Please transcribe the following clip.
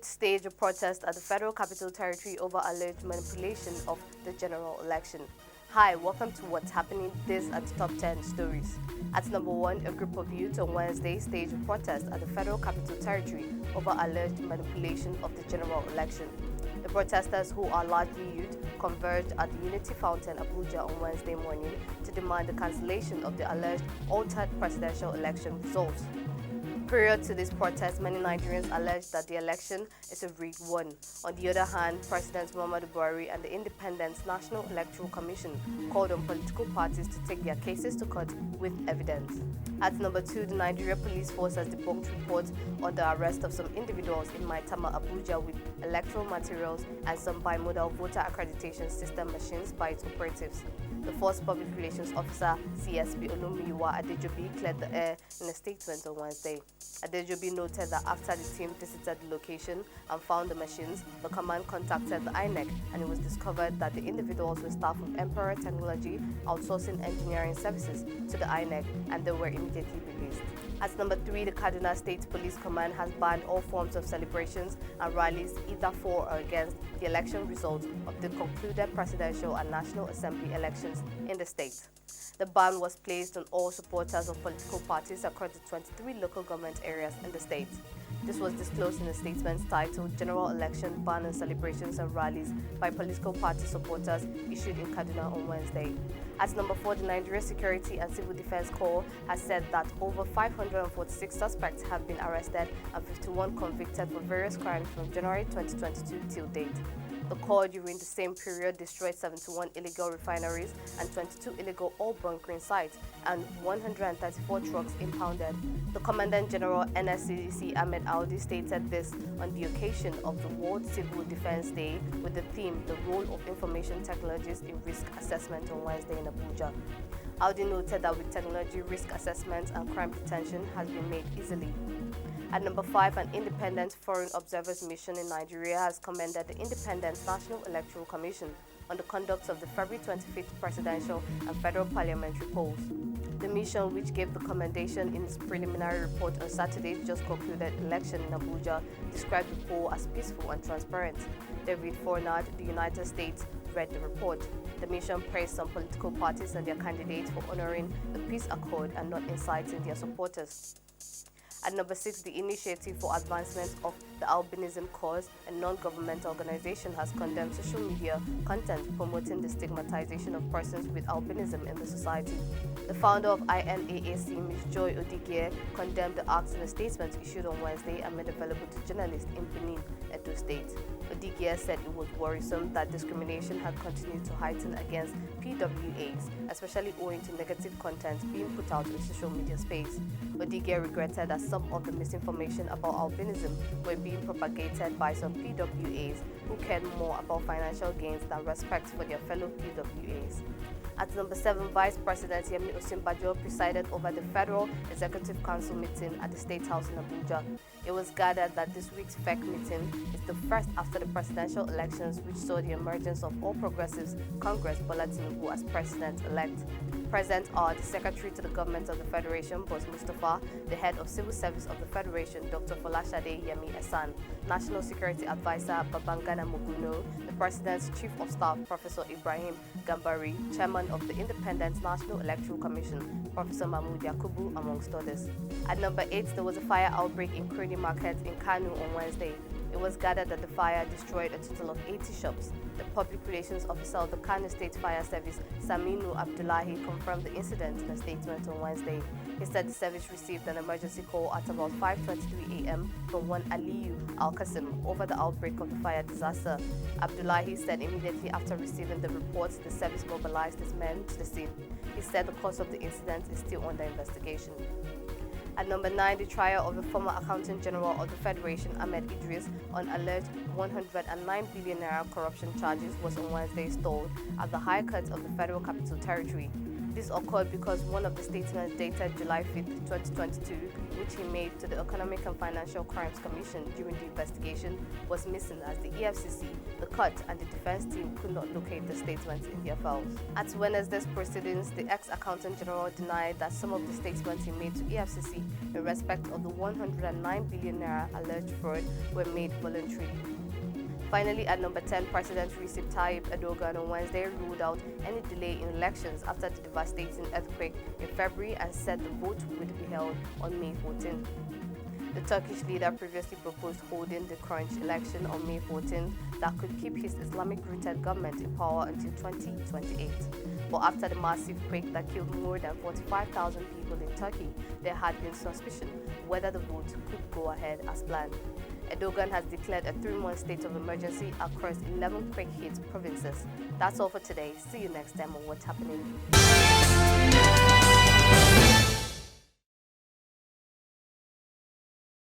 Youth staged a protest at the Federal Capital Territory over alleged manipulation of the general election. Hi, welcome to What's Happening. This are the top 10 stories. At number 1, a group of youth on Wednesday staged a protest at the Federal Capital Territory over alleged manipulation of the general election. The protesters, who are largely youth, converged at the Unity Fountain, Abuja on Wednesday morning to demand the cancellation of the alleged altered presidential election results. Prior to this protest, many Nigerians alleged that the election is a rigged one. On the other hand, President Muhammadu Buhari and the Independent National Electoral Commission called on political parties to take their cases to court with evidence. At number 2, the Nigeria Police Force has debunked reports on the arrest of some individuals in Maitama, Abuja with electoral materials and some bimodal voter accreditation system machines by its operatives. The Force Public Relations Officer, CSP Olumiyiwa Adejobi, cleared the air in a statement on Wednesday. Adejobi noted that after the team visited the location and found the machines, the command contacted the INEC and it was discovered that the individuals were staff of Emperor Technology outsourcing engineering services to the INEC and they were immediately released. At number 3, the Kaduna State Police Command has banned all forms of celebrations and rallies either for or against the election results of the concluded presidential and National Assembly elections in the state. The ban was placed on all supporters of political parties across the 23 local government areas in the state. This was disclosed in a statement titled General Election Ban on Celebrations and Rallies by Political Party Supporters issued in Kaduna on Wednesday. At number 4, the Nigeria Security and Civil Defense Corps has said that over 546 suspects have been arrested and 51 convicted for various crimes from January 2022 till date. The Corps during the same period destroyed 71 illegal refineries and 22 illegal oil bunkering sites and 134 trucks impounded. The Commandant General NSCDC Ahmed Audi stated this on the occasion of the World Civil Defense Day with the theme The Role of Information Technologies in Risk Assessment on Wednesday in Abuja. Audi noted that with technology, risk assessment and crime detection has been made easily. At number 5, an independent foreign observers mission in Nigeria has commended the Independent National Electoral Commission on the conduct of the February 25th presidential and federal parliamentary polls. The mission, which gave the commendation in its preliminary report on Saturday's just concluded election in Abuja, described the poll as peaceful and transparent. David Fornard, the United States, read the report. The mission praised some political parties and their candidates for honoring the peace accord and not inciting their supporters. At number 6, the Initiative for Advancement of the Albinism Cause, a non-governmental organization, has condemned social media content promoting the stigmatization of persons with albinism in the society. The founder of INAAC, Ms. Joy Odigye, condemned the acts in a statement issued on Wednesday and made available to journalists in Benin, Edo State. Odigye said it was worrisome that discrimination had continued to heighten against PWAs, especially owing to negative content being put out in social media space. Odigye regretted that some of the misinformation about albinism were being propagated by some PWAs who cared more about financial gains than respect for their fellow PWAs. At number 7, Vice President Yemi Osinbajo presided over the Federal Executive Council meeting at the State House in Abuja. It was gathered that this week's FEC meeting is the first after the presidential elections, which saw the emergence of All Progressives Congress Bola Tinubu as president-elect. Present are the Secretary to the Government of the Federation, Boss Mustafa, the Head of Civil Service of the Federation, Dr. Folashade Yemi Esan, National Security Advisor Babangana Muguno, the President's Chief of Staff, Professor Ibrahim Gambari, Chairman of the Independent National Electoral Commission, Professor Mahmoud Yakubu, amongst others. At number 8, there was a fire outbreak in Crony Market in Kano on Wednesday. It was gathered that the fire destroyed a total of 80 shops. The Public Relations Officer of the Kano State Fire Service, Saminu Abdullahi, confirmed the incident in a statement on Wednesday. He said the service received an emergency call at about 5:23 a.m. from one Aliyu Al-Qasim over the outbreak of the fire disaster. Abdullahi said immediately after receiving the reports, the service mobilized its men to the scene. He said the cause of the incident is still under investigation. At number 9, the trial of the former Accountant General of the Federation, Ahmed Idris, on alleged 109 billion naira corruption charges was on Wednesday stalled at the High Court of the Federal Capital Territory. This occurred because one of the statements dated July 5, 2022, which he made to the Economic and Financial Crimes Commission during the investigation, was missing as the EFCC, the court, and the defense team could not locate the statements in their files. At Wednesday's proceedings, the ex-accountant general denied that some of the statements he made to EFCC in respect of the 109 billion naira alleged fraud were made voluntarily. Finally, at number 10, President Recep Tayyip Erdogan on Wednesday ruled out any delay in elections after the devastating earthquake in February and said the vote would be held on May 14. The Turkish leader previously proposed holding the crunch election on May 14 that could keep his Islamic-rooted government in power until 2028. But after the massive quake that killed more than 45,000 people in Turkey, there had been suspicion whether the vote could go ahead as planned. Erdogan has declared a 3-month state of emergency across 11 quake-hit provinces. That's all for today. See you next time on What's Happening.